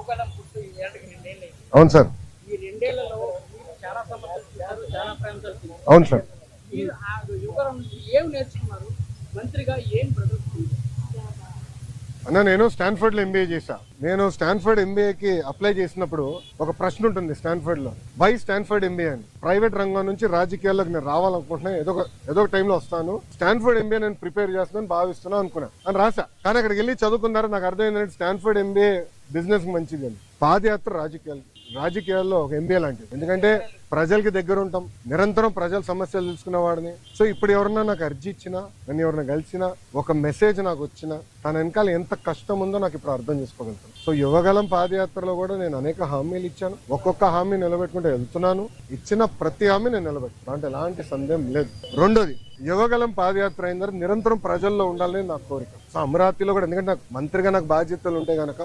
యువగలం పుట్టు ఈ ఏడాదికి 2 ఏళ్ళు అయింది. అవును సార్. ఈ 2 ఏళ్లలో మీరు చాలా సమస్యలు చూశారు, చాలా ప్రయాణాలు చేశారు. అవును సార్. మీరు ఆ యువగలం నుంచి ఏం నేర్చుకున్నారు? మంత్రిగా ఏం ప్రదర్శించారు? అన్న, నేను స్టాన్ఫర్డ్ లో ఎంబీఏ చేశా. నేను స్టాన్ఫర్డ్ ఎంబీఏకి అప్లై చేసినప్పుడు ఒక ప్రశ్న ఉంటుంది స్టాన్ఫర్డ్ లో, వై స్టాన్ఫర్డ్ ఎంబీఏ అని. ప్రైవేట్ రంగం నుంచి రాజకీయాల్లోకి నేను రావాలనుకుంటున్నా, ఏదో ఒక టైంలో వస్తాను, స్టాన్ఫర్డ్ ఎంబీఏ నేను ప్రిపేర్ చేస్తున్నాను భావిస్తున్నా అనుకున్నా అని రాసా. కానీ అక్కడికి వెళ్ళి చదువుకున్నారా నాకు అర్థమైంది స్టాన్ఫర్డ్ ఎంబీఏ బిజినెస్ మంచిది అని. పాదయాత్ర రాజకీయాల్లో ఒక ఎంబీఏ లాంటిది. ఎందుకంటే ప్రజలకి దగ్గర ఉంటాం, నిరంతరం ప్రజల సమస్యలు తెలుసుకునే వాడిని. సో ఇప్పుడు ఎవరన్నా నాకు అర్జీ ఇచ్చినా, నన్ను ఎవరైనా కలిసినా, ఒక మెసేజ్ నాకు వచ్చినా, తన వెనకాల ఎంత కష్టం ఉందో నాకు ఇప్పుడు అర్థం చేసుకోగలుగుతాను. సో యువగలం పాదయాత్రలో కూడా నేను అనేక హామీలు ఇచ్చాను, ఒక్కొక్క హామీ నిలబెట్టుకుంటూ వెళ్తున్నాను. ఇచ్చిన ప్రతి హామీ నేను నిలబెట్టుకున్నాను, అంటే ఎలాంటి సందేహం లేదు. రెండోది, యువగలం పాదయాత్ర అయిన తర్వాత నిరంతరం ప్రజల్లో ఉండాలని నా కోరిక. సో అమరావతిలో కూడా, ఎందుకంటే నాకు మంత్రిగా నాకు బాధ్యతలు ఉంటాయి కనుక